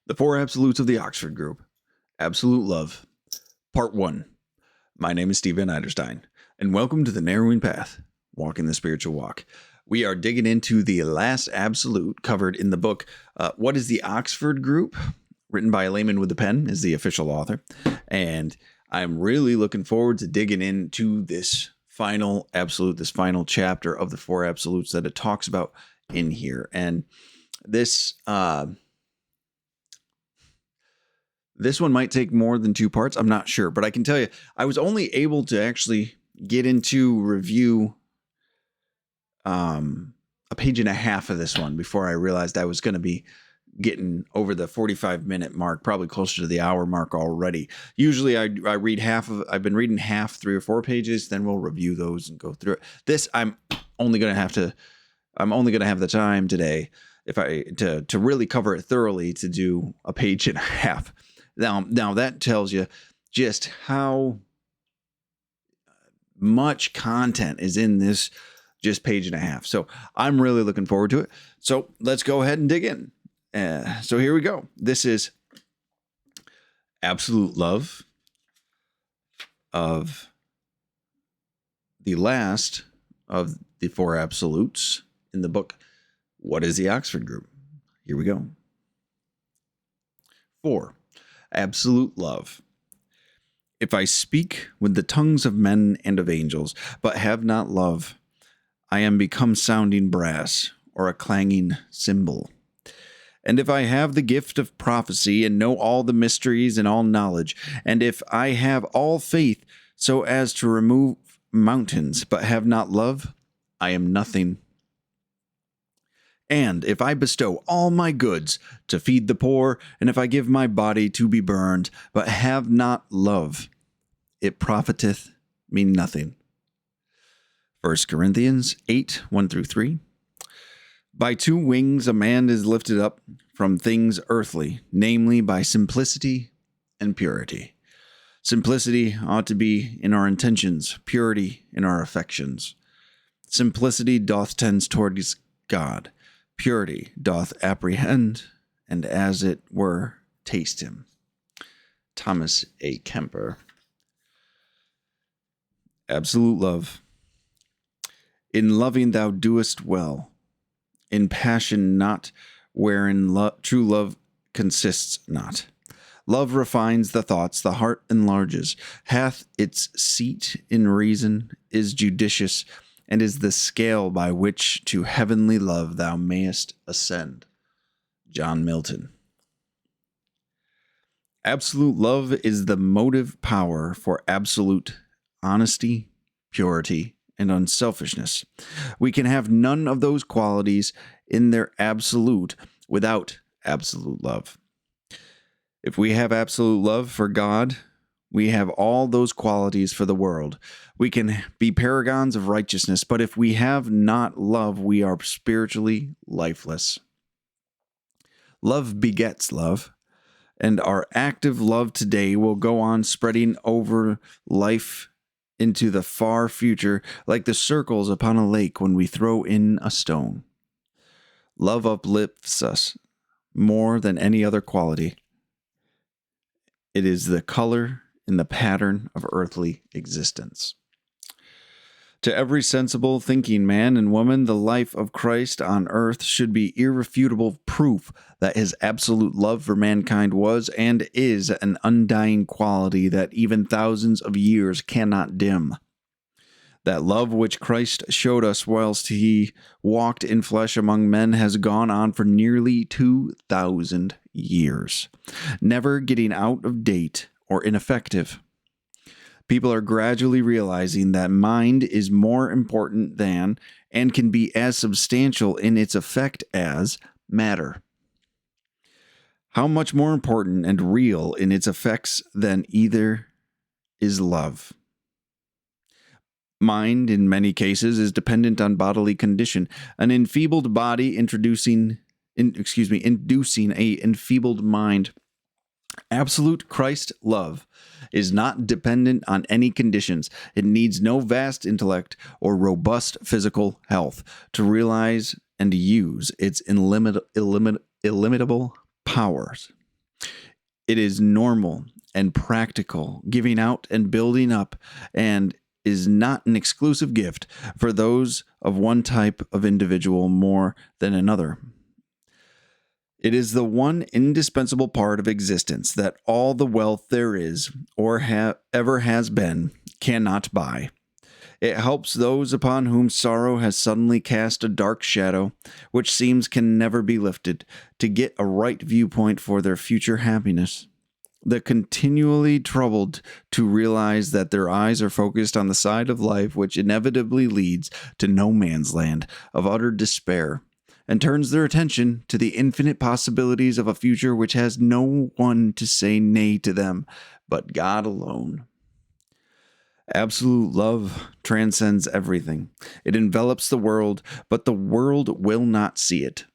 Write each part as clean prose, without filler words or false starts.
The Four Absolutes of the Oxford Group. Absolute Love. Part 1. My name is Steve Van Eiderstein, and welcome to the Narrowing Path, Walking the Spiritual Walk. We are digging into the last absolute covered in the book, What is the Oxford Group? Written by a layman with a pen, is the official author. And I'm really looking forward to digging into this final absolute, this final chapter of the Four Absolutes that it talks about in here. And this one might take more than 2 parts. I'm not sure, but I can tell you, I was only able to actually get into review a page and a half of this one before I realized I was going to be getting over the 45-minute mark, probably closer to the hour mark already. Usually I read half of, I've been reading half, 3 or 4 pages, then we'll review those and go through it. This, I'm only going to have the time today to really cover it thoroughly to do a page and a half. Now that tells you just how much content is in this just page and a half. So I'm really looking forward to it. So let's go ahead and dig in. So here we go. This is Absolute Love of the last of the Four Absolutes in the book, What is the Oxford Group? Here we go. 4. Absolute love. If I speak with the tongues of men and of angels, but have not love, I am become sounding brass or a clanging cymbal. And if I have the gift of prophecy and know all the mysteries and all knowledge, and if I have all faith so as to remove mountains, but have not love, I am nothing. And if I bestow all my goods to feed the poor, and if I give my body to be burned, but have not love, it profiteth me nothing. 1 Corinthians 8, 1-3. By 2 wings a man is lifted up from things earthly, namely by simplicity and purity. Simplicity ought to be in our intentions, purity in our affections. Simplicity doth tend towards God. Purity doth apprehend, and as it were, taste him. Thomas A. Kemper. Absolute love. In loving thou doest well. In passion not, wherein true love consists not. Love refines the thoughts, the heart enlarges, hath its seat in reason, is judicious, and is the scale by which to heavenly love thou mayest ascend. John Milton. Absolute love is the motive power for absolute honesty, purity, and unselfishness. We can have none of those qualities in their absolute without absolute love. If we have absolute love for God, we have all those qualities for the world. We can be paragons of righteousness, but if we have not love, we are spiritually lifeless. Love begets love, and our active love today will go on spreading over life into the far future like the circles upon a lake when we throw in a stone. Love uplifts us more than any other quality. It is the color in the pattern of earthly existence. To every sensible, thinking man and woman, the life of Christ on earth should be irrefutable proof that his absolute love for mankind was and is an undying quality that even thousands of years cannot dim. That love which Christ showed us whilst he walked in flesh among men has gone on for nearly 2,000 years, never getting out of date or ineffective. People are gradually realizing that mind is more important than and can be as substantial in its effect as matter. How much more important and real in its effects than either is love. Mind, in many cases, is dependent on bodily condition. An enfeebled body inducing a enfeebled mind. Absolute Christ love is not dependent on any conditions. It needs no vast intellect or robust physical health to realize and use its illimitable powers. It is normal and practical, giving out and building up, and is not an exclusive gift for those of one type of individual more than another. It is the one indispensable part of existence that all the wealth there is or ever has been cannot buy. It helps those upon whom sorrow has suddenly cast a dark shadow, which seems can never be lifted, to get a right viewpoint for their future happiness. The continually troubled to realize that their eyes are focused on the side of life which inevitably leads to no man's land of utter despair, and turns their attention to the infinite possibilities of a future which has no one to say nay to them but God alone. Absolute love transcends everything. It envelops the world, but the world will not see it.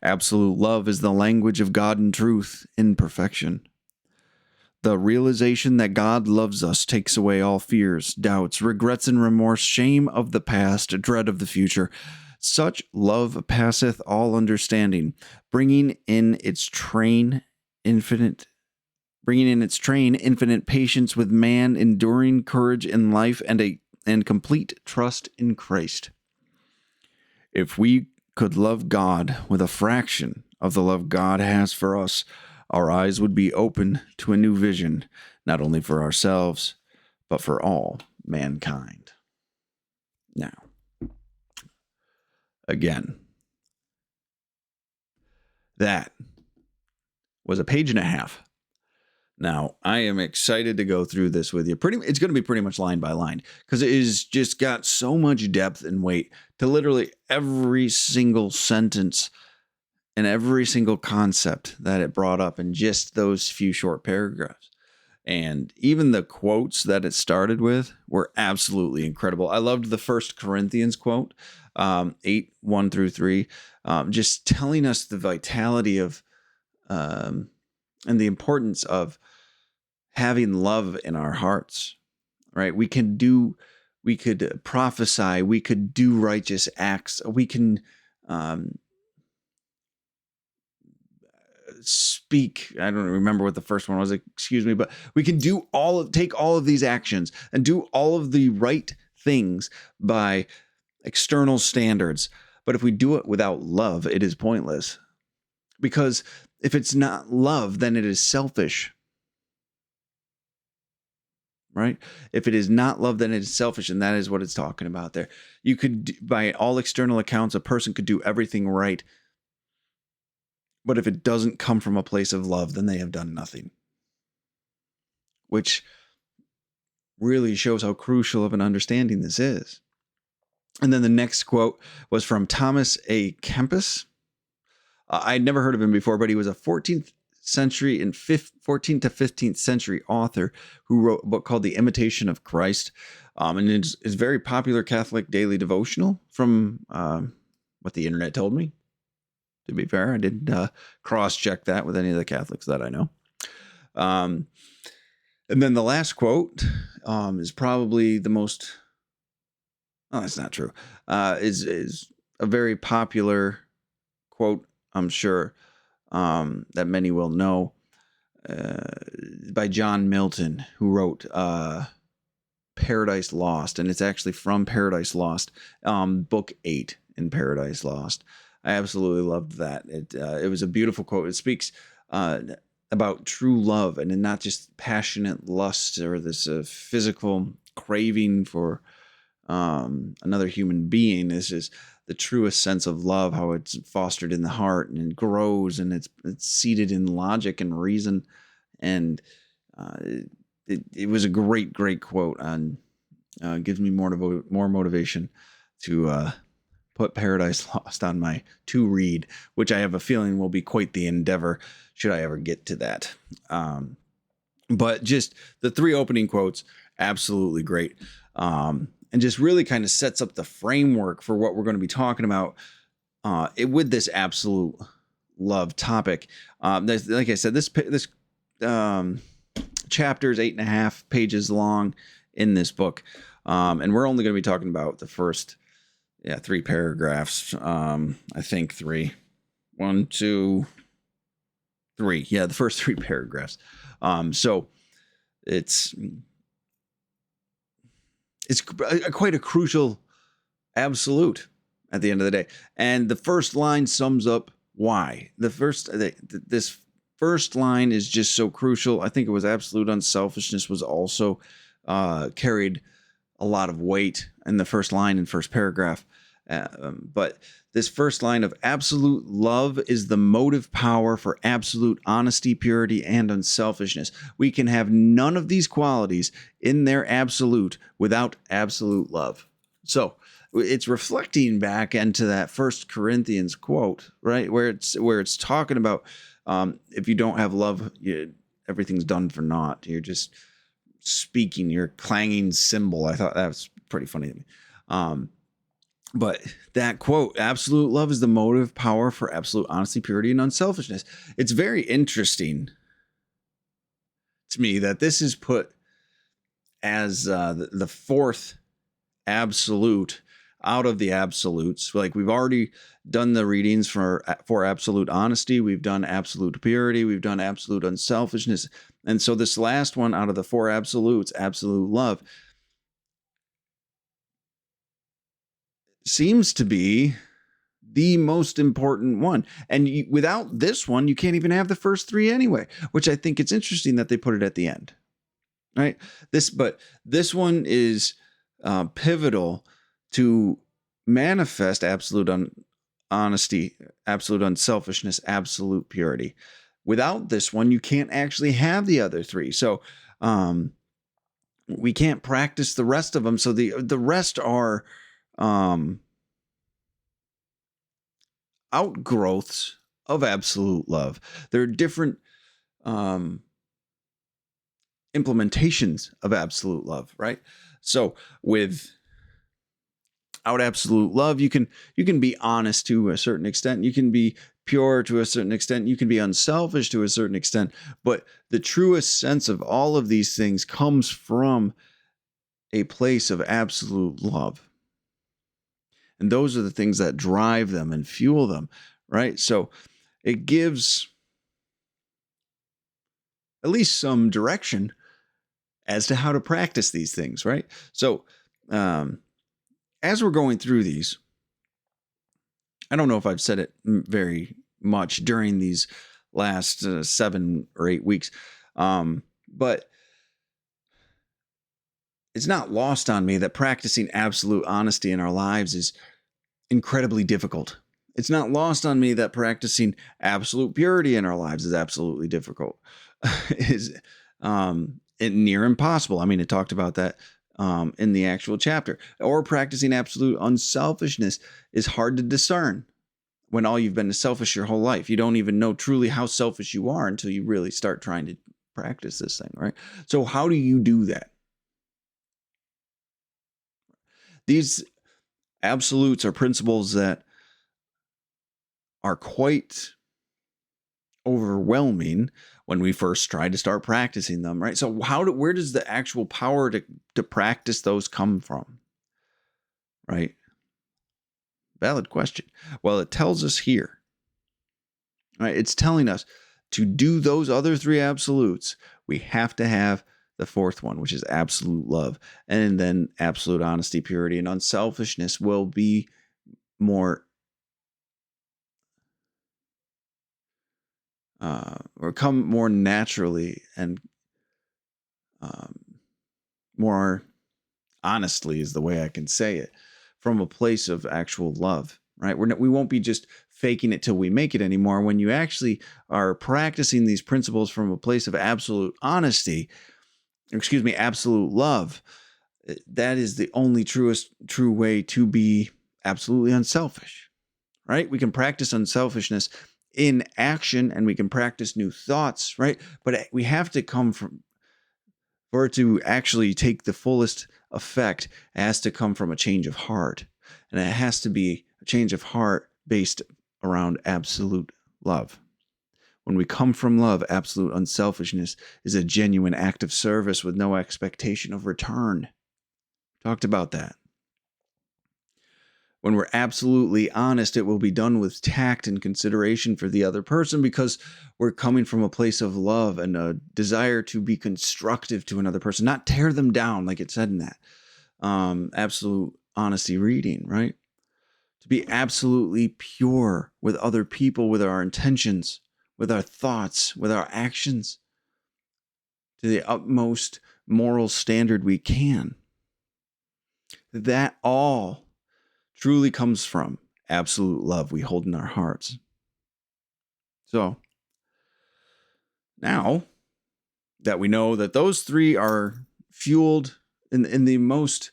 Absolute love is the language of God in truth, in perfection. The realization that God loves us takes away all fears, doubts, regrets, and remorse, shame of the past, dread of the future. Such love passeth all understanding, bringing in its train infinite patience with man, enduring courage in life, and complete trust in Christ. If we could love God with a fraction of the love God has for us, our eyes would be open to a new vision, not only for ourselves, but for all mankind. Now, again, that was a page and a half. Now, I am excited to go through this with you. It's going to be pretty much line by line because it is just got so much depth and weight to literally every single sentence and every single concept that it brought up in just those few short paragraphs. And even the quotes that it started with were absolutely incredible. I loved the 1 Corinthians quote, 8:1-3, just telling us the vitality of and the importance of having love in our hearts, right? We could prophesy, we could do righteous acts, we can speak. I don't remember what the first one was, excuse me, but we can take all of these actions and do all of the right things by external standards. But if we do it without love, it is pointless. Because if it's not love, then it is selfish. Right? If it is not love, then it is selfish. And that is what it's talking about there. You could, by all external accounts, a person could do everything right. But if it doesn't come from a place of love, then they have done nothing. Which really shows how crucial of an understanding this is. And then the next quote was from Thomas A. Kempis. I'd never heard of him before, but he was a 14th century and 14th to 15th century author who wrote a book called The Imitation of Christ. And it's very popular Catholic daily devotional from what the internet told me. To be fair, I didn't cross-check that with any of the Catholics that I know. And then the last quote is probably the most... Oh, that's not true. Is a very popular quote, I'm sure, that many will know, by John Milton, who wrote Paradise Lost. And it's actually from Paradise Lost, book 8 in Paradise Lost. I absolutely loved that. It was a beautiful quote. It speaks about true love and not just passionate lust or this physical craving for another human being. This is the truest sense of love, how it's fostered in the heart and it grows and it's seated in logic and reason. And it was a great quote, and gives me more motivation to put Paradise Lost on my to read, which I have a feeling will be quite the endeavor should I ever get to that. But just the 3 opening quotes, absolutely great. And just really kind of sets up the framework for what we're going to be talking about with this absolute love topic. Like I said, this chapter is 8.5 pages long in this book. And we're only going to be talking about the first 3 paragraphs. I think 3. 1, 2, three. Yeah, the first three paragraphs. So it's quite a crucial absolute at the end of the day. And the first line sums up why. This first line is just so crucial. I think it was absolute unselfishness was also carried a lot of weight in the first line and first paragraph. But this first line of absolute love is the motive power for absolute honesty, purity, and unselfishness. We can have none of these qualities in their absolute without absolute love. So it's reflecting back into that First Corinthians quote, right? Where it's talking about if you don't have love, everything's done for naught. You're just speaking your clanging cymbal. I thought that was pretty funny to me. But that quote, absolute love is the motive power for absolute honesty, purity, and unselfishness. It's very interesting to me that this is put as the fourth absolute out of the absolutes. Like we've already done the readings for absolute honesty. We've done absolute purity. We've done absolute unselfishness. And so this last one out of the four absolutes, absolute love, seems to be the most important one. And without this one, you can't even have the first three anyway, which I think it's interesting that they put it at the end, right? But this one is pivotal to manifest absolute honesty, absolute unselfishness, absolute purity. Without this one, you can't actually have the other three. So we can't practice the rest of them. So the rest are outgrowths of absolute love. There are different implementations of absolute love, right? So without absolute love, you can be honest to a certain extent. You can be pure to a certain extent. You can be unselfish to a certain extent. But the truest sense of all of these things comes from a place of absolute love. And those are the things that drive them and fuel them, right? So it gives at least some direction as to how to practice these things, right? So as we're going through these, I don't know if I've said it very much during these last 7 or 8 weeks, but it's not lost on me that practicing absolute honesty in our lives is incredibly difficult. It's not lost on me that practicing absolute purity in our lives is absolutely difficult. Is near impossible. I mean, it talked about that in the actual chapter. Or practicing absolute unselfishness is hard to discern when all you've been is selfish your whole life. You don't even know truly how selfish you are until you really start trying to practice this thing, right? So how do you do that? These absolutes are principles that are quite overwhelming when we first try to start practicing them, right? So where does the actual power to practice those come from, right? Valid question. Well, it tells us here, right? It's telling us to do those other three absolutes, we have to have the fourth one, which is absolute love. And then absolute honesty, purity, and unselfishness will be more or come more naturally and more honestly is the way I can say it, from a place of actual love, right? We won't be just faking it till we make it anymore. When you actually are practicing these principles from a place of absolute honesty, absolute love, that is the only true way to be absolutely unselfish, right? We can practice unselfishness in action and we can practice new thoughts, right? But we have to for it to actually take the fullest effect, it has to come from a change of heart. And it has to be a change of heart based around absolute love. When we come from love, absolute unselfishness is a genuine act of service with no expectation of return. Talked about that. When we're absolutely honest, it will be done with tact and consideration for the other person because we're coming from a place of love and a desire to be constructive to another person, not tear them down like it said in that absolute honesty reading, right? To be absolutely pure with other people, with our intentions, with our thoughts, with our actions, to the utmost moral standard we can. That all truly comes from absolute love we hold in our hearts. So now that we know that those three are fueled in the most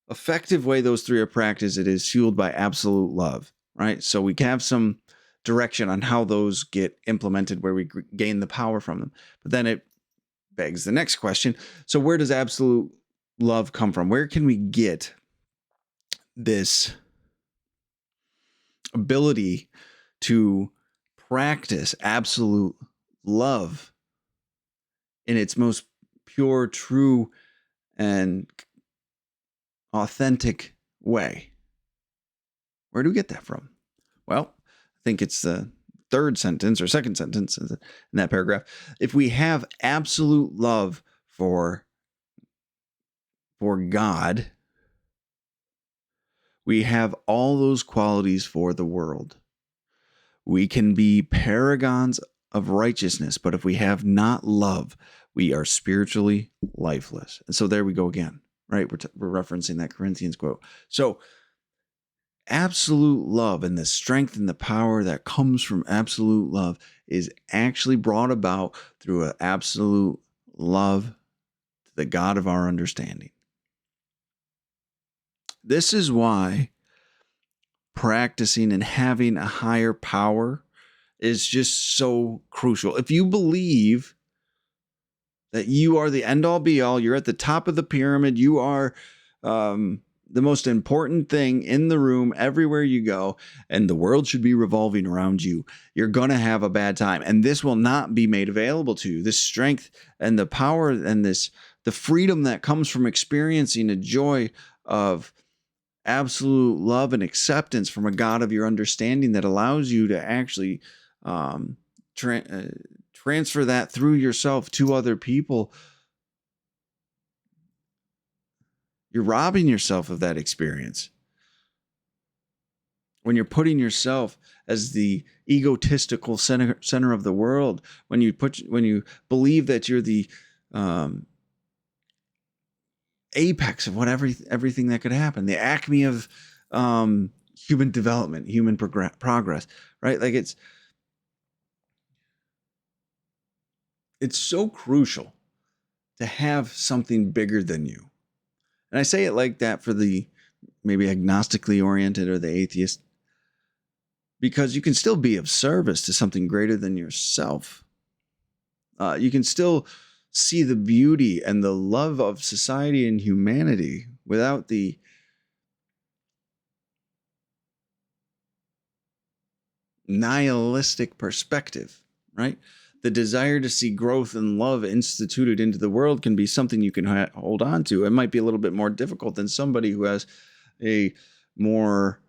effective way those three are practiced, it is fueled by absolute love, right? So we can have some direction on how those get implemented, where we gain the power from them. But then it begs the next question. So where does absolute love come from? Where can we get this ability to practice absolute love in its most pure, true, and authentic way? Where do we get that from? Well, I think it's the third sentence or second sentence in that paragraph. If we have absolute love for God, we have all those qualities for the world. We can be paragons of righteousness, but if we have not love, we are spiritually lifeless. And so there we go again, right? We're referencing that Corinthians quote. So absolute love and the strength and the power that comes from absolute love is actually brought about through an absolute love to the God of our understanding. This is why practicing and having a higher power is just so crucial. If you believe that you are the end all be all, you're at the top of the pyramid, you are the most important thing in the room everywhere you go, and the world should be revolving around you, you're going to have a bad time. And this will not be made available to you. This strength and the power and the freedom that comes from experiencing the joy of absolute love and acceptance from a God of your understanding that allows you to actually transfer that through yourself to other people. You're robbing yourself of that experience when you're putting yourself as the egotistical center of the world. When you believe that you're the apex of everything that could happen, the acme of human development, human progress, right? Like it's so crucial to have something bigger than you. And I say it like that for the maybe agnostically oriented or the atheist, because you can still be of service to something greater than yourself. You can still see the beauty and the love of society and humanity without the nihilistic perspective, right? The desire to see growth and love instituted into the world can be something you can hold on to. It might be a little bit more difficult than somebody who has a more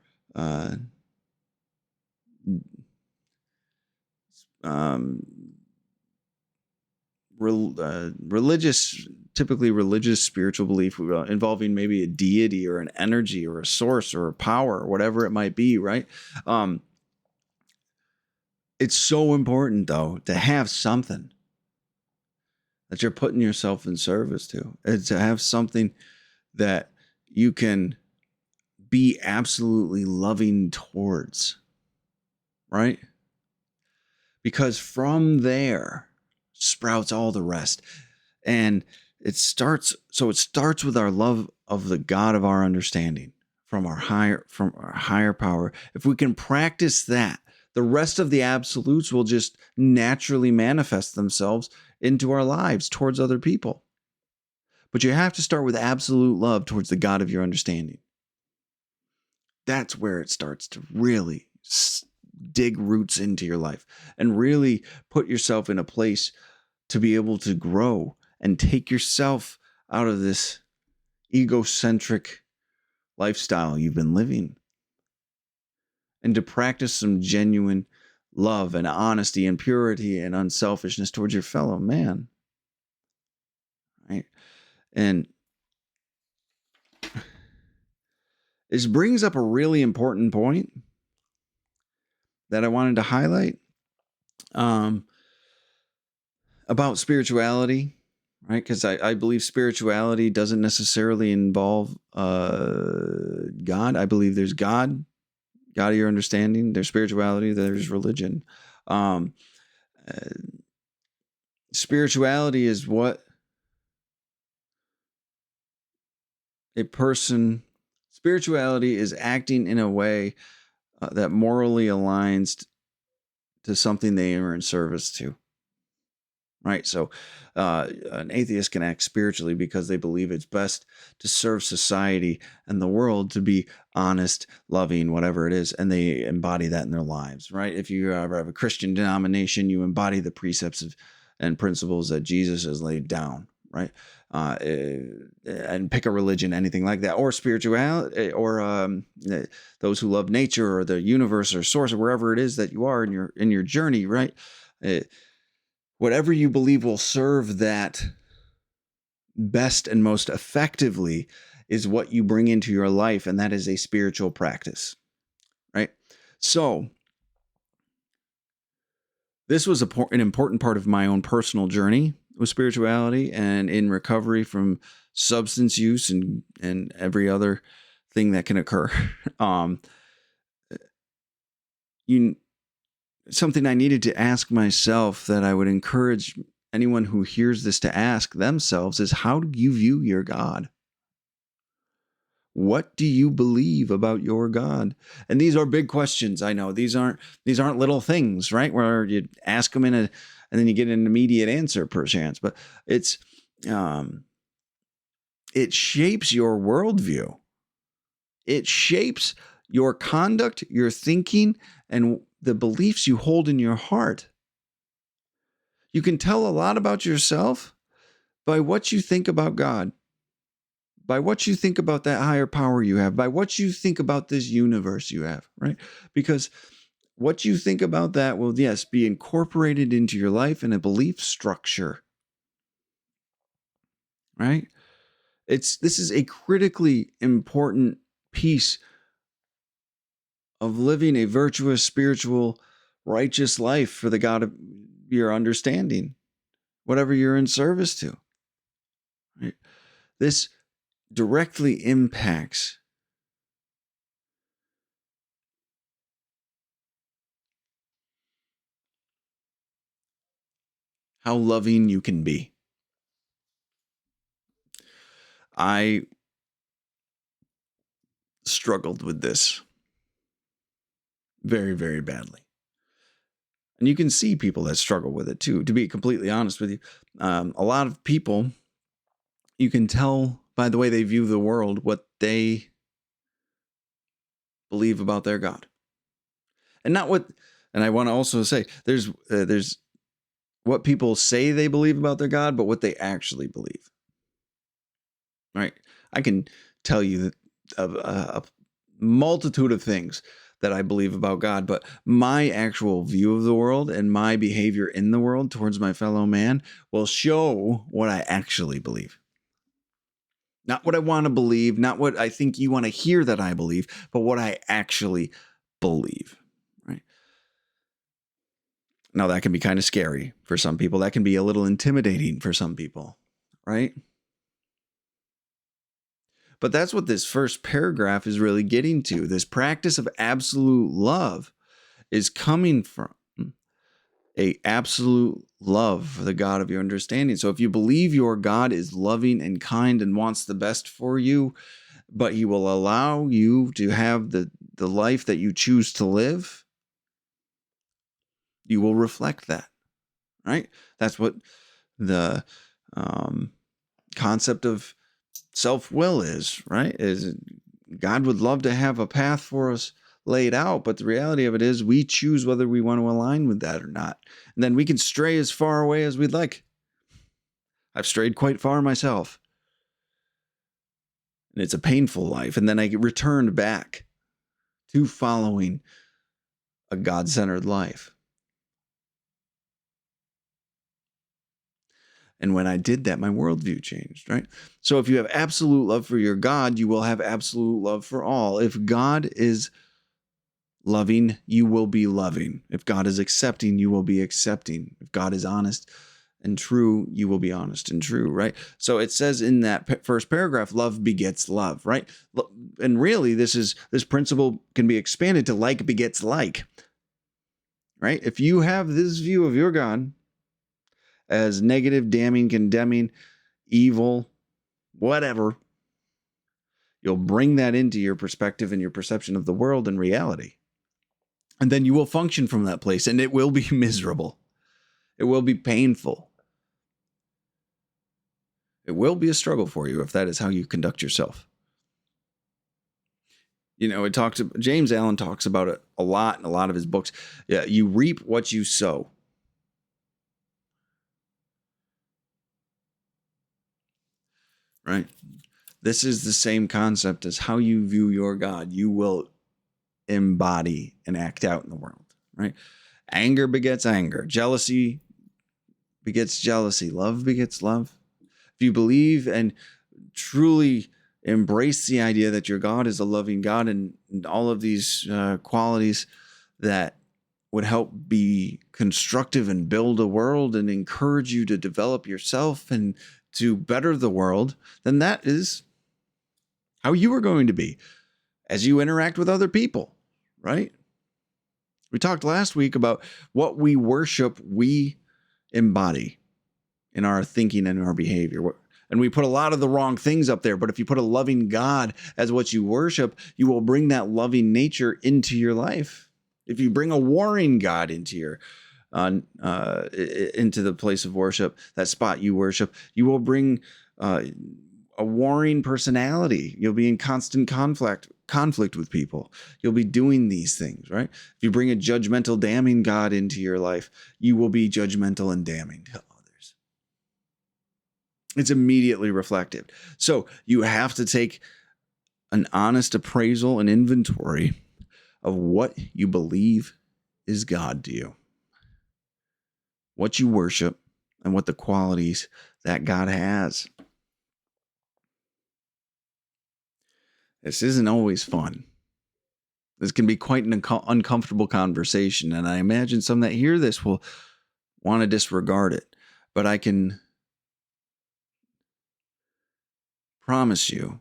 typically religious spiritual belief involving maybe a deity or an energy or a source or a power or whatever it might be, right? It's so important, though, to have something that you're putting yourself in service to, and to have something that you can be absolutely loving towards, right? Because from there sprouts all the rest. And it starts with our love of the God of our understanding, from our higher power. If we can practice that, the rest of the absolutes will just naturally manifest themselves into our lives towards other people. But you have to start with absolute love towards the God of your understanding. That's where it starts to really dig roots into your life and really put yourself in a place to be able to grow and take yourself out of this egocentric lifestyle you've been living and to practice some genuine love and honesty and purity and unselfishness towards your fellow man. Right? And this brings up a really important point that I wanted to highlight about spirituality, right? Because I believe spirituality doesn't necessarily involve God. I believe there's God of your understanding, there's spirituality, there's religion. Spirituality is what spirituality is acting in a way that morally aligns to something they are in service to. Right. So an atheist can act spiritually because they believe it's best to serve society and the world, to be honest, loving, whatever it is. And they embody that in their lives. Right. If you have a Christian denomination, you embody the precepts and principles that Jesus has laid down. Right. And pick a religion, anything like that, or spirituality, or those who love nature or the universe or source or wherever it is that you are in your journey. Right. Whatever you believe will serve that best and most effectively is what you bring into your life, and that is a spiritual practice, right? So this was an important part of my own personal journey with spirituality and in recovery from substance use and every other thing that can occur. Something I needed to ask myself, that I would encourage anyone who hears this to ask themselves, is how do you view your God? What do you believe about your God? And these are big questions. I know these aren't little things, right? Where you ask them and then you get an immediate answer perchance, but it shapes your worldview. It shapes your conduct, your thinking, and the beliefs you hold in your heart. You can tell a lot about yourself by what you think about God, by what you think about that higher power you have, by what you think about this universe you have, right? Because what you think about that will, yes, be incorporated into your life in a belief structure, right? This is a critically important piece of living a virtuous, spiritual, righteous life for the God of your understanding, whatever you're in service to. Right? This directly impacts how loving you can be. I struggled with this very, very badly. And you can see people that struggle with it too, to be completely honest with you. A lot of people, you can tell by the way they view the world what they believe about their God. And not what, and I want to also say, there's what people say they believe about their God, but what they actually believe. Right? I can tell you a multitude of things that I believe about God, but my actual view of the world and my behavior in the world towards my fellow man will show what I actually believe. Not what I want to believe, not what I think you want to hear that I believe, but what I actually believe, right? Now that can be kind of scary for some people. That can be a little intimidating for some people, right? But that's what this first paragraph is really getting to. This practice of absolute love is coming from a absolute love for the God of your understanding. So if you believe your God is loving and kind and wants the best for you, but he will allow you to have the life that you choose to live, you will reflect that, right? That's what the concept of self-will is, right? Is God would love to have a path for us laid out, but the reality of it is we choose whether we want to align with that or not. And then we can stray as far away as we'd like. I've strayed quite far myself. And it's a painful life. And then I get returned back to following a God-centered life. And when I did that, my worldview changed, right? So if you have absolute love for your God, you will have absolute love for all. If God is loving, you will be loving. If God is accepting, you will be accepting. If God is honest and true, you will be honest and true, right? So it says in that first paragraph, love begets love, right? And really, this principle can be expanded to like begets like, right? If you have this view of your God as negative, damning, condemning, evil, whatever, you'll bring that into your perspective and your perception of the world and reality. And then you will function from that place, and it will be miserable. It will be painful. It will be a struggle for you if that is how you conduct yourself. You know, James Allen talks about it a lot in a lot of his books. Yeah, you reap what you sow. Right? This is the same concept as how you view your God. You will embody and act out in the world, right? Anger begets anger. Jealousy begets jealousy. Love begets love. If you believe and truly embrace the idea that your God is a loving God and all of these qualities that would help be constructive and build a world and encourage you to develop yourself and to better the world, then that is how you are going to be as you interact with other people, right? We talked last week about what we worship, we embody in our thinking and our behavior. And we put a lot of the wrong things up there. But if you put a loving God as what you worship, you will bring that loving nature into your life. If you bring a warring God into into the place of worship, that spot you worship, you will bring a warring personality. You'll be in constant conflict with people. You'll be doing these things, right? If you bring a judgmental, damning God into your life, you will be judgmental and damning to others. It's immediately reflected. So you have to take an honest appraisal and inventory of what you believe is God to you, what you worship, and what the qualities that God has. This isn't always fun. This can be quite an uncomfortable conversation, and I imagine some that hear this will want to disregard it. But I can promise you,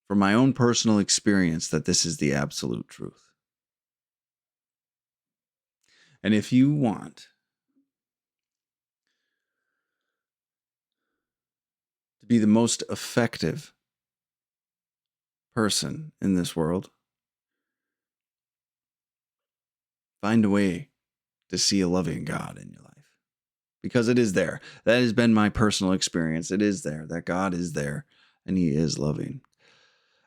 from my own personal experience, that this is the absolute truth. And if you want to be the most effective person in this world, find a way to see a loving God in your life. Because it is there. That has been my personal experience. It is there. That God is there and he is loving.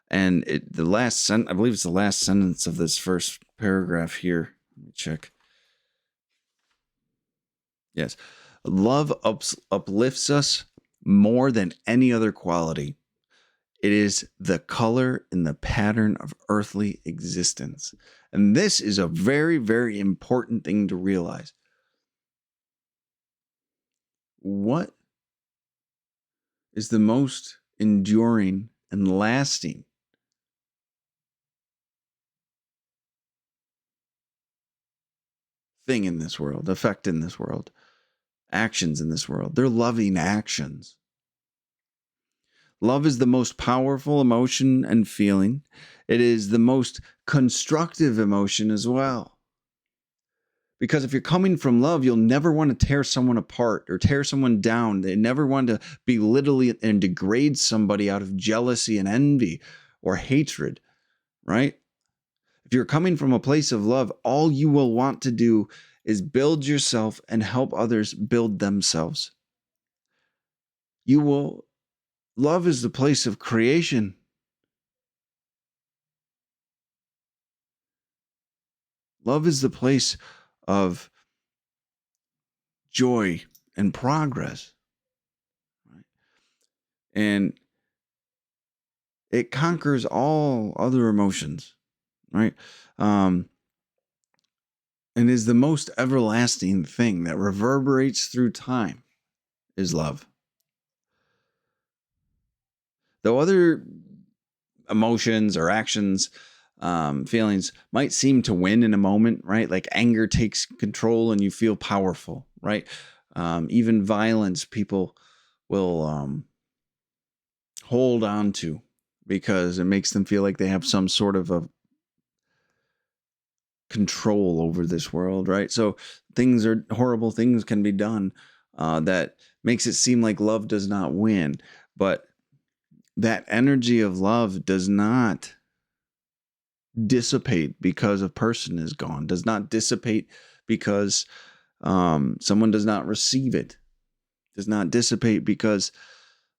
And I believe it's the last sentence of this first paragraph here. Let me check. Yes. Love uplifts us more than any other quality. It is the color and the pattern of earthly existence. And this is a very, very important thing to realize. What is the most enduring and lasting thing in this world, effect in this world, actions in this world? They're loving actions. Love is the most powerful emotion and feeling. It is the most constructive emotion as well. Because if you're coming from love, you'll never want to tear someone apart or tear someone down. They never want to belittle and degrade somebody out of jealousy and envy or hatred, right? If you're coming from a place of love, all you will want to do is build yourself and help others build themselves. Love is the place of creation. Love is the place of joy and progress. Right? And it conquers all other emotions. right? And is the most everlasting thing that reverberates through time is love. Though other emotions or actions, feelings might seem to win in a moment, right? Like anger takes control and you feel powerful, right? Even violence, people will hold on to because it makes them feel like they have some sort of a control over this world, right? So horrible things can be done that makes it seem like love does not win. But that energy of love does not dissipate because a person is gone, does not dissipate because someone does not receive it, does not dissipate because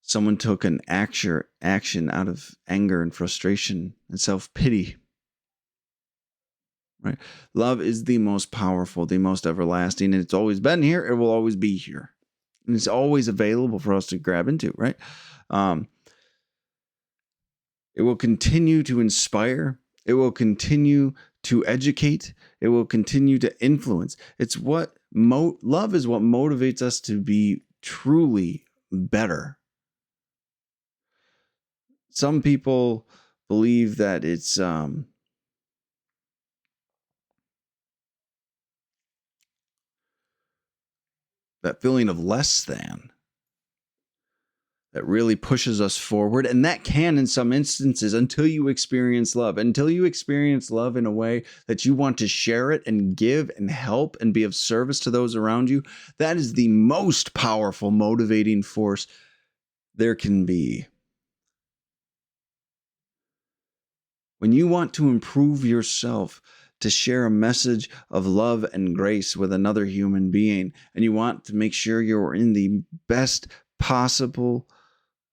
someone took an action out of anger and frustration and self-pity. Right? Love is the most powerful, the most everlasting, and it's always been here. It will always be here. And it's always available for us to grab into, right? It will continue to inspire. It will continue to educate. It will continue to influence. It's what love is what motivates us to be truly better. Some people believe that it's that feeling of less than that really pushes us forward. And that can, in some instances, until you experience love in a way that you want to share it and give and help and be of service to those around you. That is the most powerful motivating force there can be. When you want to improve yourself, to share a message of love and grace with another human being, and you want to make sure you're in the best possible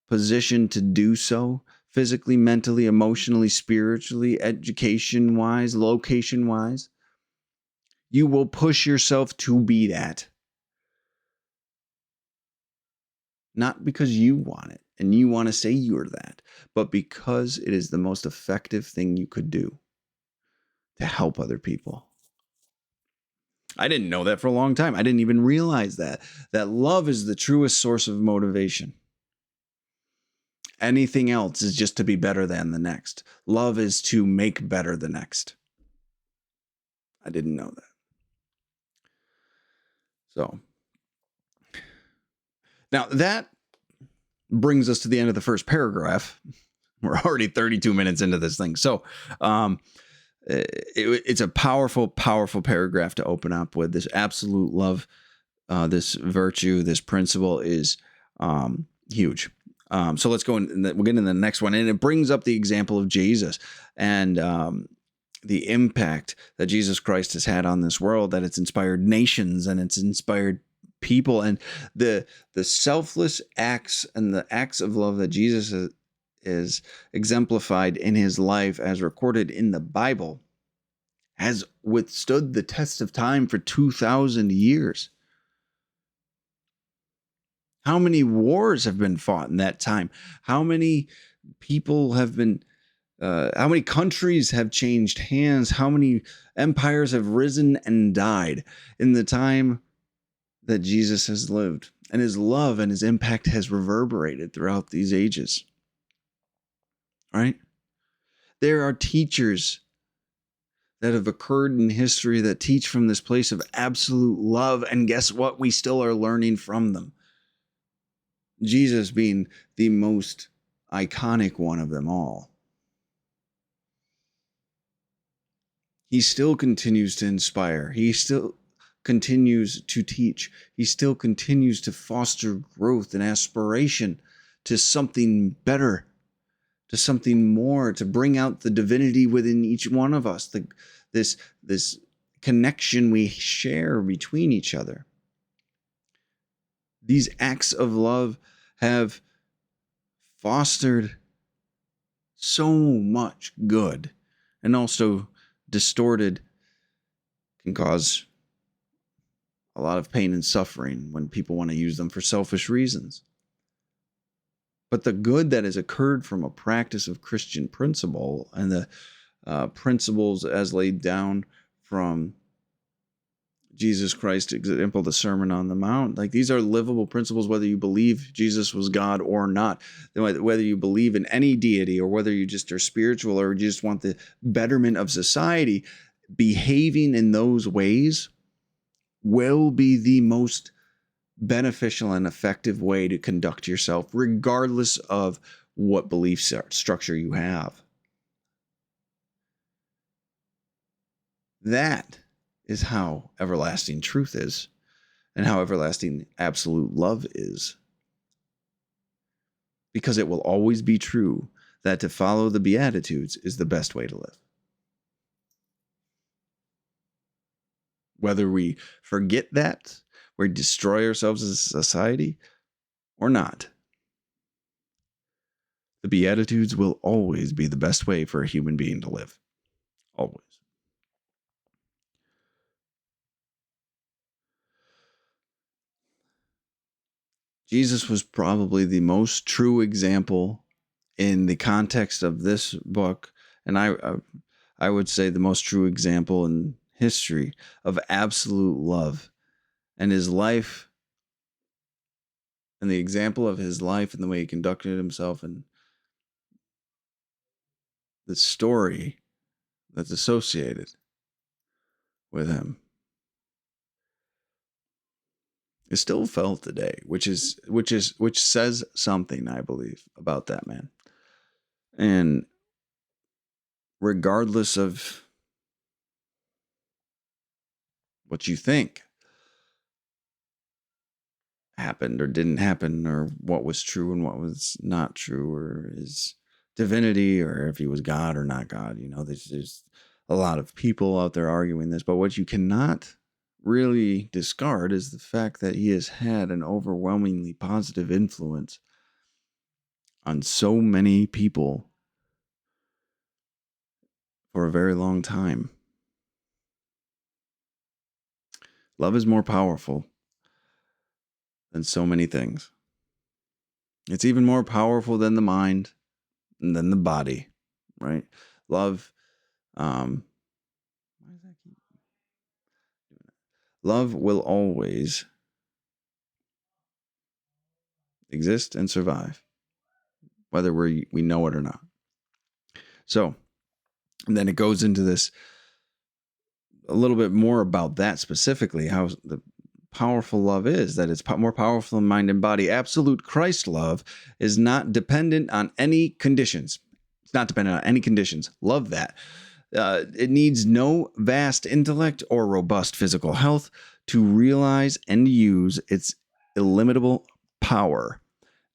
position to do so, physically, mentally, emotionally, spiritually, education wise, location wise, you will push yourself to be that. Not because you want it and you want to say you're that, but because it is the most effective thing you could do to help other people. I didn't know that for a long time. I didn't even realize that love is the truest source of motivation. Anything else is just to be better than the next. Love is to make better the next. I didn't know that. So now that brings us to the end of the first paragraph. We're already 32 minutes into this thing. So it's a powerful, powerful paragraph to open up with. This absolute love, this virtue, this principle is huge. So let's go and we'll get into the next one. And it brings up the example of Jesus and the impact that Jesus Christ has had on this world, that it's inspired nations and it's inspired people, and the selfless acts and the acts of love that Jesus is exemplified in his life as recorded in the Bible has withstood the test of time for 2,000 years. How many wars have been fought in that time? How many people have been, how many countries have changed hands? How many empires have risen and died in the time that Jesus has lived? And his love and his impact has reverberated throughout these ages. Right? There are teachers that have occurred in history that teach from this place of absolute love. And guess what? We still are learning from them. Jesus being the most iconic one of them all. He still continues to inspire. He still continues to teach. He still continues to foster growth and aspiration to something better, to something more, to bring out the divinity within each one of us, this connection we share between each other. These acts of love have fostered so much good, and also distorted, can cause a lot of pain and suffering when people want to use them for selfish reasons. But the good that has occurred from a practice of Christian principle and the principles as laid down from Jesus Christ, example, the Sermon on the Mount. Like, these are livable principles, whether you believe Jesus was God or not, whether you believe in any deity or whether you just are spiritual or you just want the betterment of society. Behaving in those ways will be the most beneficial and effective way to conduct yourself, regardless of what belief structure you have. That is how everlasting truth is, and how everlasting absolute love is. Because it will always be true that to follow the Beatitudes is the best way to live. Whether we forget that, we destroy ourselves as a society, or not, the Beatitudes will always be the best way for a human being to live. Always. Jesus was probably the most true example in the context of this book, and I would say the most true example in history of absolute love. And his life, and the example of his life and the way he conducted himself, and the story that's associated with him is still felt today, which says something, I believe, about that man. And regardless of what you think happened or didn't happen, or what was true and what was not true, or his divinity, or if he was God or not God, there's a lot of people out there arguing this, but what you cannot really discard is the fact that he has had an overwhelmingly positive influence on so many people for a very long time. Love is more powerful than so many things. It's even more powerful than the mind and than the body, right? Love, love will always exist and survive, whether we know it or not. So, and then it goes into this a little bit more about that specifically, how the powerful love is, that it's more powerful than mind and body. Absolute Christ love is not dependent on any conditions. It's not dependent on any conditions. Love that. It needs no vast intellect or robust physical health to realize and use its illimitable power.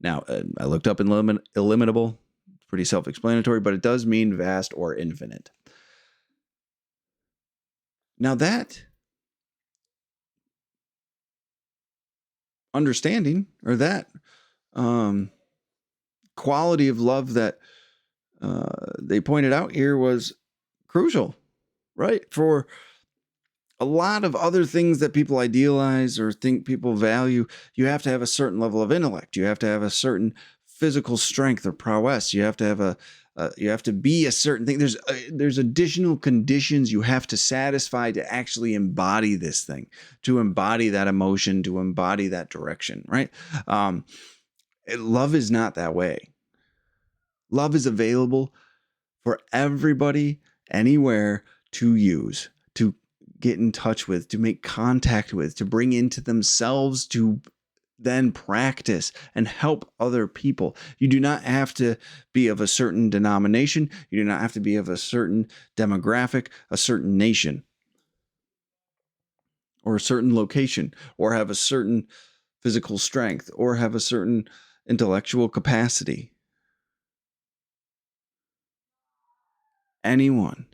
Now, I looked up illimitable. It's pretty self-explanatory, but it does mean vast or infinite. Now, that understanding, or that quality of love that they pointed out here, was crucial, right? For a lot of other things that people idealize or think people value, you have to have a certain level of intellect. You have to have a certain physical strength or prowess. You have to have you have to be a certain thing. There's additional conditions you have to satisfy to actually embody this thing, to embody that emotion, to embody that direction, right? Love is not that way. Love is available for everybody, anywhere, to use, to get in touch with, to make contact with, to bring into themselves, to then practice and help other people. You do not have to be of a certain denomination. You do not have to be of a certain demographic, a certain nation, or a certain location, or have a certain physical strength, or have a certain intellectual capacity. Anyone,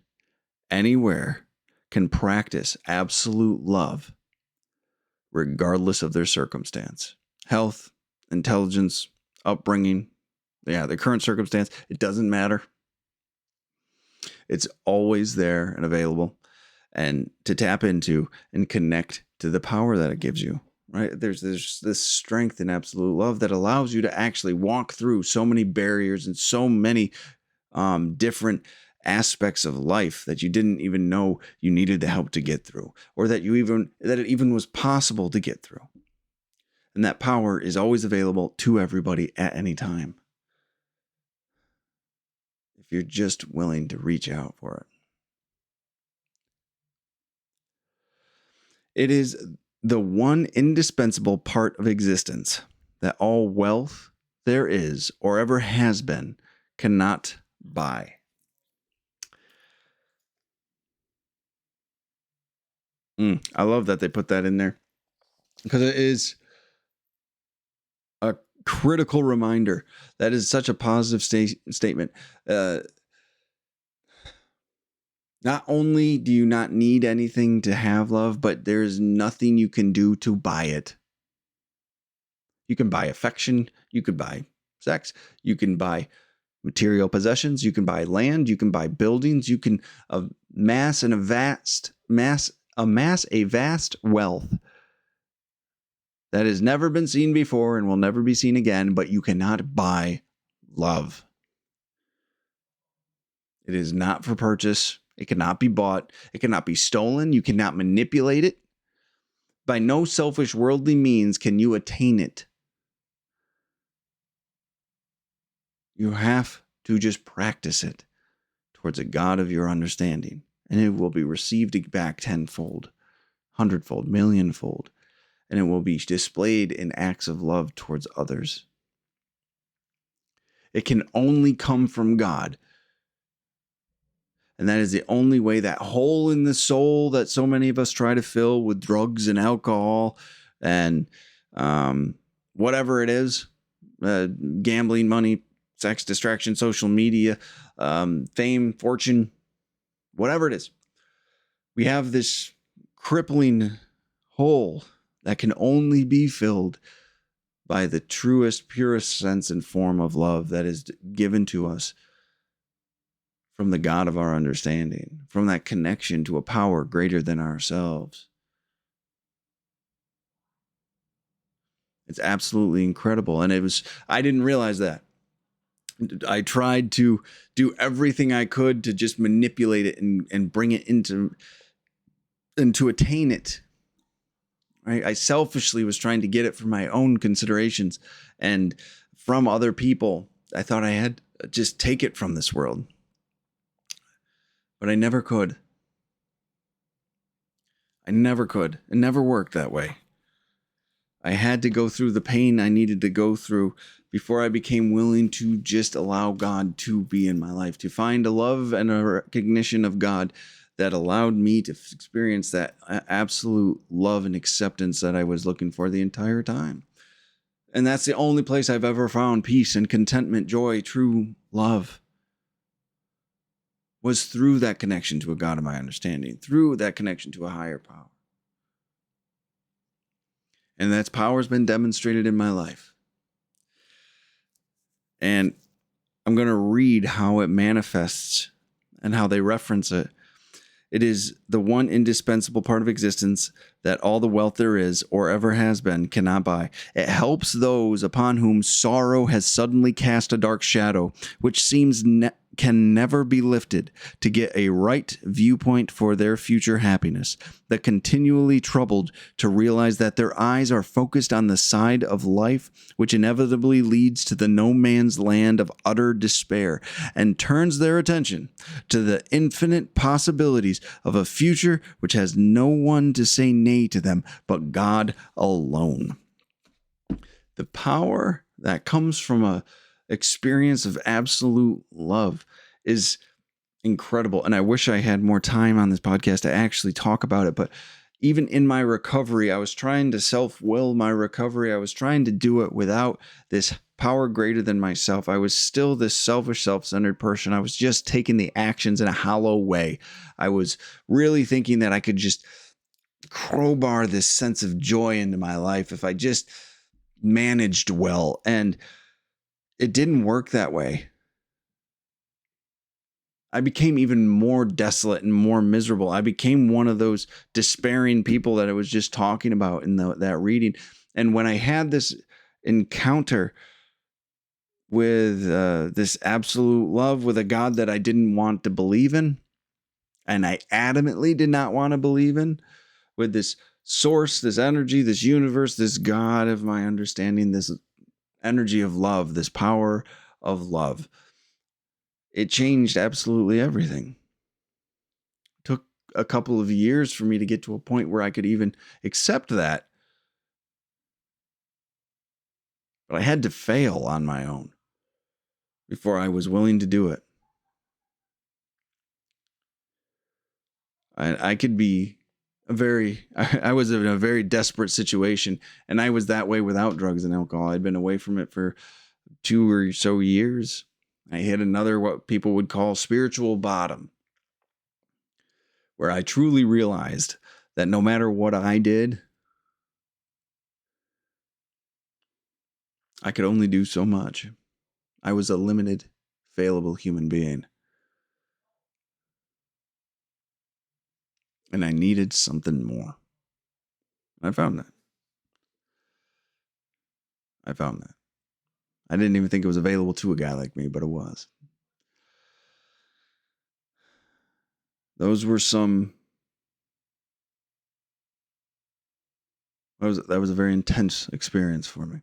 anywhere, can practice absolute love, regardless of their circumstance, health, intelligence, upbringing, their current circumstance. It doesn't matter. It's always there and available, and to tap into and connect to the power that it gives you, right? There's this strength in absolute love that allows you to actually walk through so many barriers and so many different aspects of life that you didn't even know you needed the help to get through, or that it even was possible to get through. And that power is always available to everybody at any time, if you're just willing to reach out for it. It is the one indispensable part of existence that all wealth there is or ever has been cannot buy. I love that they put that in there, because it is a critical reminder. That is such a positive statement. Not only do you not need anything to have love, but there's nothing you can do to buy it. You can buy affection, you could buy sex, you can buy material possessions, you can buy land, you can buy buildings, you can amass a vast wealth that has never been seen before and will never be seen again, but you cannot buy love. It is not for purchase. It cannot be bought. It cannot be stolen. You cannot manipulate it. By no selfish worldly means can you attain it. You have to just practice it towards a God of your understanding, and it will be received back tenfold, hundredfold, millionfold, and it will be displayed in acts of love towards others. It can only come from God. And that is the only way. That hole in the soul that so many of us try to fill with drugs and alcohol and whatever it is, gambling, money, sex, distraction, social media, fame, fortune, whatever it is. We have this crippling hole that can only be filled by the truest, purest sense and form of love that is given to us from the God of our understanding, from that connection to a power greater than ourselves. It's absolutely incredible. And I didn't realize that. I tried to do everything I could to just manipulate it and bring it into and to attain it. Right? I selfishly was trying to get it for my own considerations and from other people. I thought I had to just take it from this world. But I never could. It never worked that way. I had to go through the pain I needed to go through before I became willing to just allow God to be in my life, to find a love and a recognition of God that allowed me to experience that absolute love and acceptance that I was looking for the entire time. And that's the only place I've ever found peace and contentment, joy, true love. Was through that connection to a God of my understanding, through that connection to a higher power. And that power has been demonstrated in my life. And I'm going to read how it manifests and how they reference it. It is the one indispensable part of existence that all the wealth there is or ever has been cannot buy. It helps those upon whom sorrow has suddenly cast a dark shadow, which seems can never be lifted, to get a right viewpoint for their future happiness. The continually troubled to realize that their eyes are focused on the side of life which inevitably leads to the no man's land of utter despair, and turns their attention to the infinite possibilities of a future which has no one to say nay to them but God alone. The power that comes from a experience of absolute love is incredible. And I wish I had more time on this podcast to actually talk about it. But even in my recovery, I was trying to self-will my recovery. I was trying to do it without this power greater than myself. I was still this selfish, self-centered person. I was just taking the actions in a hollow way. I was really thinking that I could just crowbar this sense of joy into my life if I just managed well. And it didn't work that way. I became even more desolate and more miserable. I became one of those despairing people that I was just talking about in that reading. And when I had this encounter with this absolute love, with a God that I didn't want to believe in, and I adamantly did not want to believe in, with this source, this energy, this universe, this God of my understanding, this energy of love, this power of love. It changed absolutely everything. It took a couple of years for me to get to a point where I could even accept that. But I had to fail on my own before I was willing to do it. I could be I was in a very desperate situation, and I was that way without drugs and alcohol. I'd been away from it for 2 or so years. I hit another, what people would call, spiritual bottom, where I truly realized that no matter what I did, I could only do so much. I was a limited, fallible human being. And I needed something more. I found that. I didn't even think it was available to a guy like me, but it was. Those were some... That was a very intense experience for me.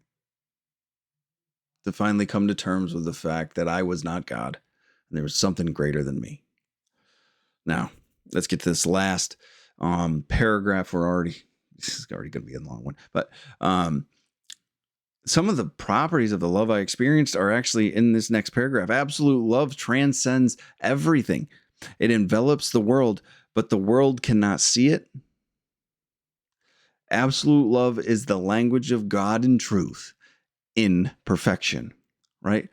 To finally come to terms with the fact that I was not God, and there was something greater than me. Now, let's get to this last paragraph. This is already going to be a long one, but some of the properties of the love I experienced are actually in this next paragraph. Absolute love transcends everything. It envelops the world, but the world cannot see it. Absolute love is the language of God in truth, in perfection, right?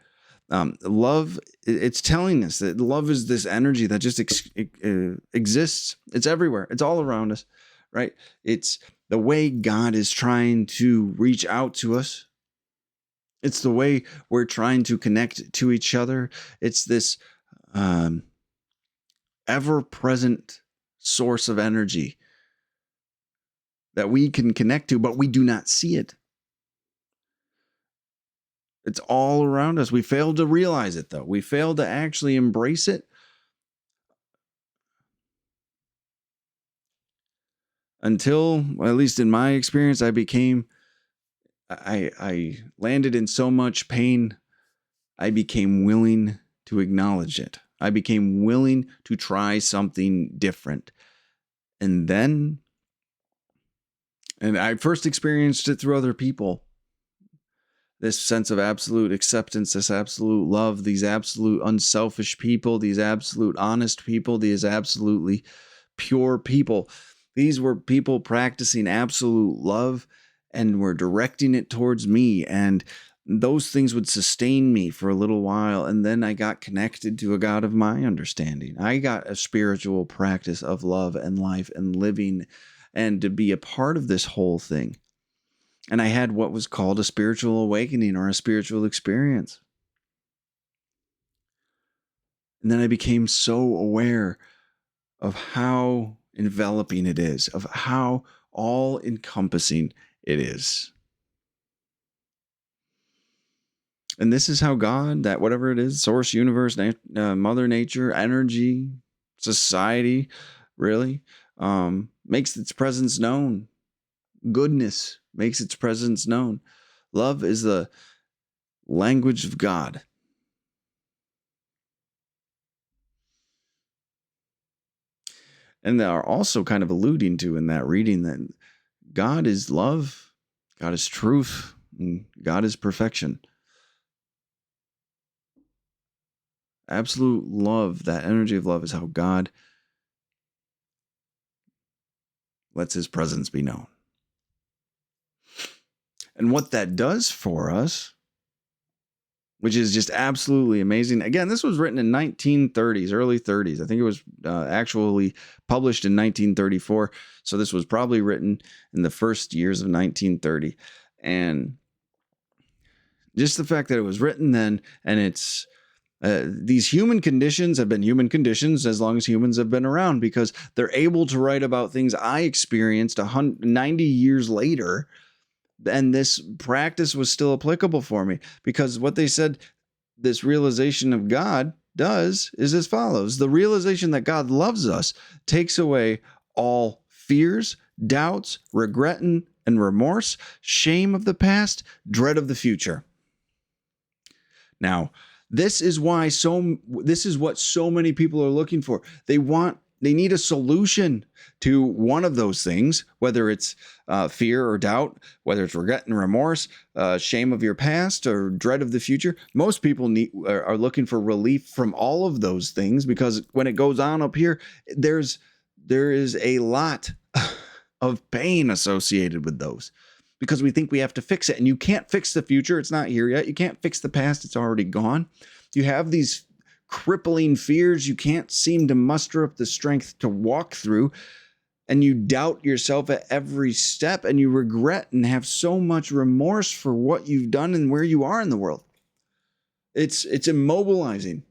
Love, it's telling us that love is this energy that just exists. It's everywhere. It's all around us, right? It's the way God is trying to reach out to us. It's the way we're trying to connect to each other. It's this ever-present source of energy that we can connect to, but we do not see it. It's all around us. We fail to realize it, though. We fail to actually embrace it until, well, at least in my experience, I landed in so much pain, I became willing to acknowledge it. I became willing to try something different. And I first experienced it through other people. This sense of absolute acceptance, this absolute love, these absolute unselfish people, these absolute honest people, these absolutely pure people. These were people practicing absolute love and were directing it towards me. And those things would sustain me for a little while. And then I got connected to a God of my understanding. I got a spiritual practice of love and life and living, and to be a part of this whole thing. And I had what was called a spiritual awakening or a spiritual experience. And then I became so aware of how enveloping it is, of how all-encompassing it is. And this is how God, that whatever it is, source, universe, mother nature, energy, society, really, makes its presence known. Goodness makes its presence known. Love is the language of God. And they are also kind of alluding to in that reading that God is love, God is truth, and God is perfection. Absolute love, that energy of love, is how God lets his presence be known. And what that does for us, which is just absolutely amazing. Again, this was written in 1930s, early 30s. I think it was actually published in 1934. So this was probably written in the first years of 1930. And just the fact that it was written then, and it's these human conditions have been human conditions as long as humans have been around, because they're able to write about things I experienced 90 years later. And this practice was still applicable for me, because what they said, this realization of God does is as follows. The realization that God loves us takes away all fears, doubts, regret and remorse, shame of the past, dread of the future. Now, this is what so many people are looking for. They need a solution to one of those things, whether it's fear or doubt, whether it's regret and remorse, shame of your past, or dread of the future. Most people are looking for relief from all of those things, because when it goes on up here, there is a lot of pain associated with those, because we think we have to fix it. And you can't fix the future. It's not here yet. You can't fix the past. It's already gone. You have these crippling fears you can't seem to muster up the strength to walk through, and you doubt yourself at every step, and you regret and have so much remorse for what you've done and where you are in the world. It's immobilizing.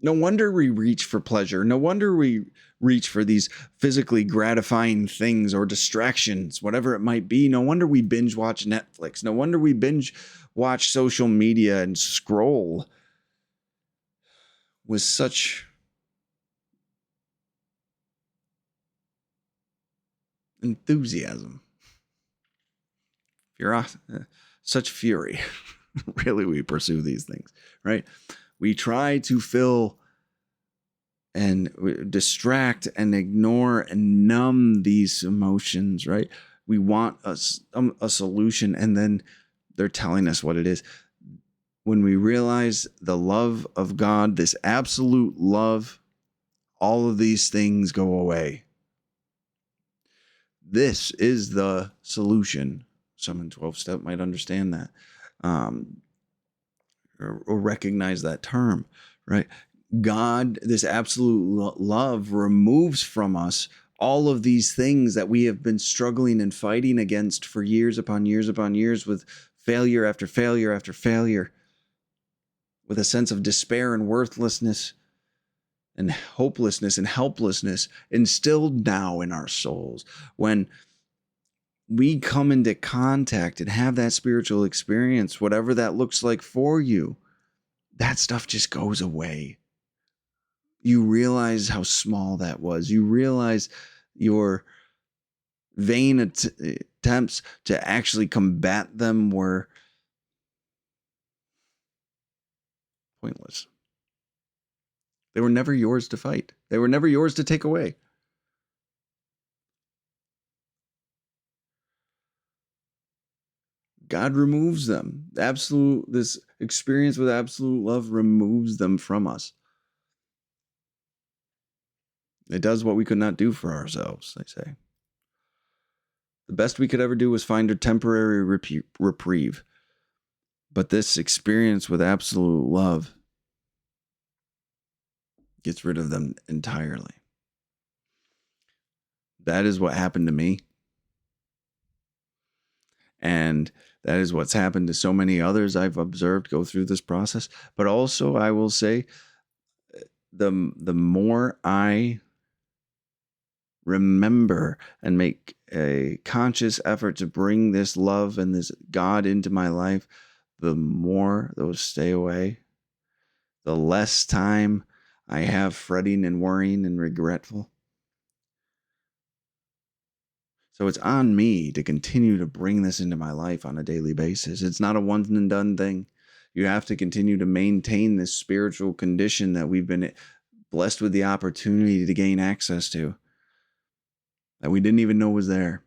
No wonder we reach for pleasure. No wonder we reach for these physically gratifying things or distractions, whatever it might be. No wonder we binge watch Netflix. No wonder we binge watch social media and scroll with such enthusiasm. Such fury. Really, we pursue these things, right? We try to fill and distract and ignore and numb these emotions, right? We want a solution, and then they're telling us what it is. When we realize the love of God, this absolute love, all of these things go away. This is the solution. Some in 12-step might understand that, or recognize that term, right? God, this absolute love, removes from us all of these things that we have been struggling and fighting against for years upon years upon years, with failure after failure after failure, with a sense of despair and worthlessness and hopelessness and helplessness instilled now in our souls. When we come into contact and have that spiritual experience, whatever that looks like for you, that stuff just goes away. You realize how small that was. You realize your vain attempts to actually combat them were pointless. They were never yours to fight. They were never yours to take away. God removes them. This experience with absolute love removes them from us. It does what we could not do for ourselves, they say. The best we could ever do was find a temporary reprieve. But this experience with absolute love gets rid of them entirely. That is what happened to me. And that is what's happened to so many others I've observed go through this process. But also, I will say, the more I remember and make a conscious effort to bring this love and this God into my life, the more those stay away. The less time I have fretting and worrying and regretful. So it's on me to continue to bring this into my life on a daily basis. It's not a one and done thing. You have to continue to maintain this spiritual condition that we've been blessed with the opportunity to gain access to, that we didn't even know was there.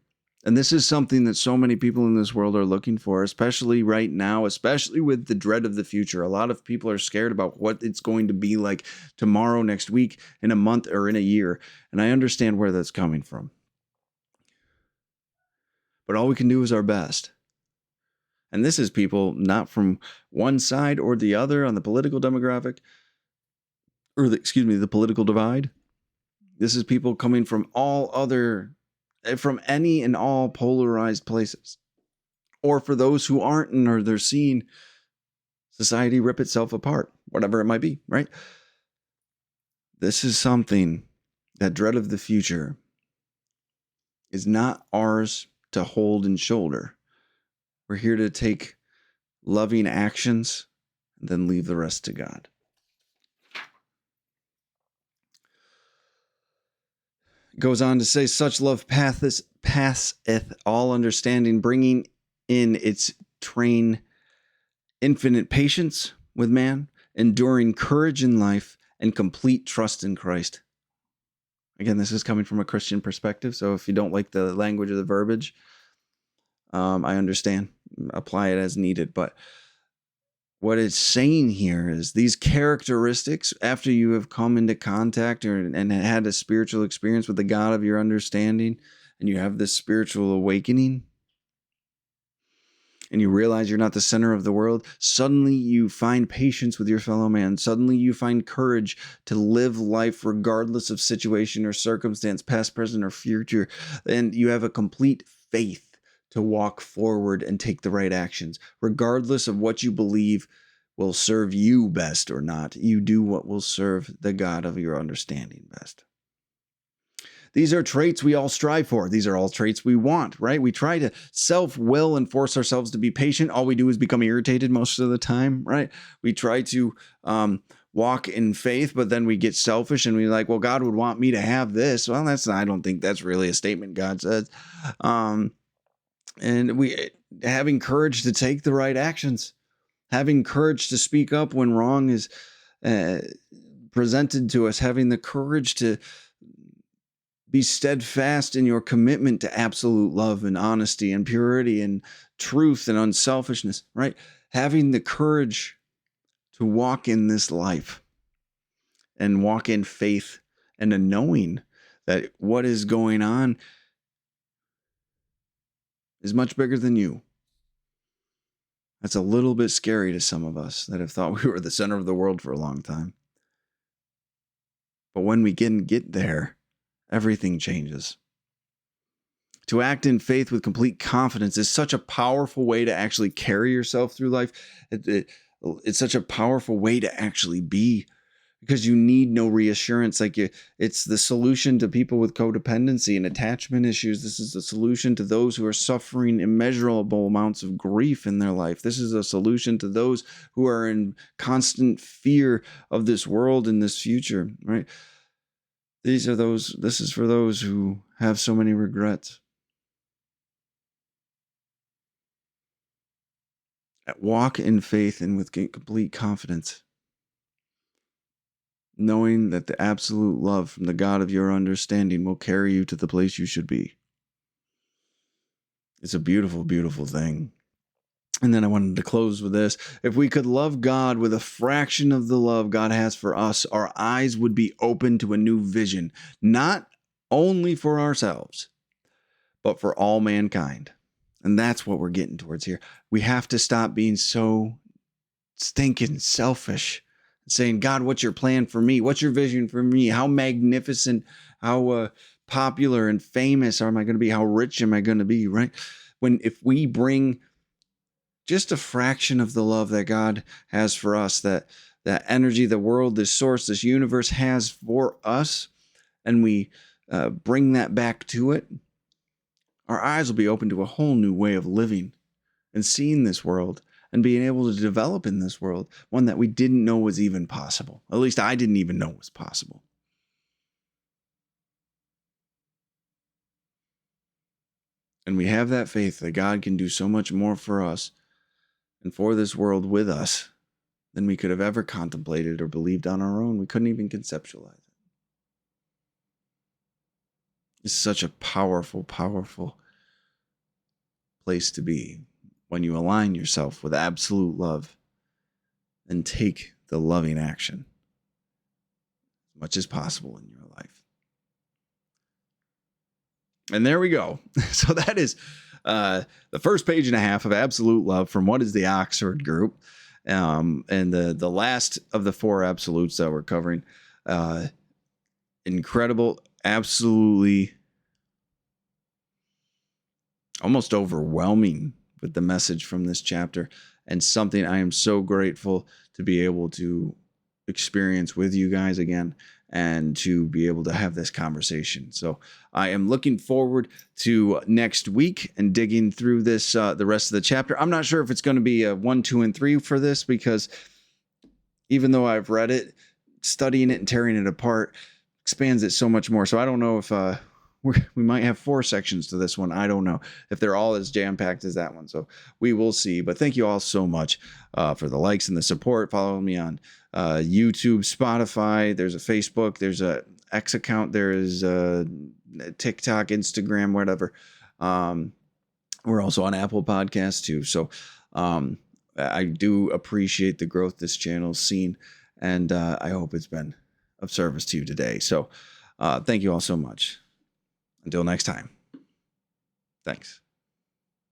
And this is something that so many people in this world are looking for, especially right now, especially with the dread of the future. A lot of people are scared about what it's going to be like tomorrow, next week, in a month, or in a year. And I understand where that's coming from. But all we can do is our best. And this is people not from one side or the other on the political demographic, or the political divide. This is people coming from from any and all polarized places. Or for those who aren't, or they're seeing society rip itself apart, whatever it might be, right? This is something, that dread of the future is not ours to hold and shoulder. We're here to take loving actions and then leave the rest to God. Goes on to say, such love passeth all understanding, bringing in its train infinite patience with man, enduring courage in life, and complete trust in Christ. Again, this is coming from a Christian perspective, so if you don't like the language or the verbiage, I understand. Apply it as needed. But what it's saying here is these characteristics, after you have come into contact and had a spiritual experience with the God of your understanding, and you have this spiritual awakening, and you realize you're not the center of the world, suddenly you find patience with your fellow man. Suddenly you find courage to live life regardless of situation or circumstance, past, present, or future. And you have a complete faith to walk forward and take the right actions. Regardless of what you believe will serve you best or not, you do what will serve the God of your understanding best. These are traits we all strive for. These are all traits we want, right? We try to self-will and force ourselves to be patient. All we do is become irritated most of the time, right? We try to walk in faith, but then we get selfish and we're like, well, God would want me to have this. Well, I don't think that's really a statement God says. And we having courage to take the right actions, having courage to speak up when wrong is presented to us, having the courage to be steadfast in your commitment to absolute love and honesty and purity and truth and unselfishness, right? Having the courage to walk in this life and walk in faith and a knowing that what is going on is much bigger than you. That's a little bit scary to some of us that have thought we were the center of the world for a long time. But when we get there, everything changes. To act in faith with complete confidence is such a powerful way to actually carry yourself through life. It's such a powerful way to actually be, because you need no reassurance. It's the solution to people with codependency and attachment issues. This is the solution to those who are suffering immeasurable amounts of grief in their life. This is a solution to those who are in constant fear of this world and this future, right? This is for those who have so many regrets. Walk in faith and with complete confidence, knowing that the absolute love from the God of your understanding will carry you to the place you should be. It's a beautiful, beautiful thing. And then I wanted to close with this. If we could love God with a fraction of the love God has for us, our eyes would be open to a new vision, not only for ourselves, but for all mankind. And that's what we're getting towards here. We have to stop being so stinking selfish, saying, God, what's your plan for me? What's your vision for me? How magnificent, how popular and famous am I going to be? How rich am I going to be, right? If we bring just a fraction of the love that God has for us, that energy, the world, this source, this universe has for us, and we bring that back to it, our eyes will be open to a whole new way of living and seeing this world and being able to develop in this world, one that we didn't know was even possible. At least I didn't even know was possible. And we have that faith that God can do so much more for us and for this world with us than we could have ever contemplated or believed on our own. We couldn't even conceptualize it. It's such a powerful, powerful place to be when you align yourself with absolute love and take the loving action as much as possible in your life. And there we go. So that is the first page and a half of Absolute Love from What is the Oxford Group. And the last of the four absolutes that we're covering. Incredible, absolutely almost overwhelming with the message from this chapter, and something I am so grateful to be able to experience with you guys again and to be able to have this conversation. So I am looking forward to next week and digging through this, the rest of the chapter. I'm not sure if it's going to be a 1, 2, and 3 for this, because even though I've read it, studying it and tearing it apart expands it so much more. So I don't know if we might have 4 sections to this one. I don't know if they're all as jam-packed as that one. So we will see. But thank you all so much for the likes and the support. Follow me on YouTube, Spotify. There's a Facebook. There's a X account. There is a TikTok, Instagram, whatever. We're also on Apple Podcasts too. So I do appreciate the growth this channel's seen. And I hope it's been of service to you today. So thank you all so much. Until next time. Thanks.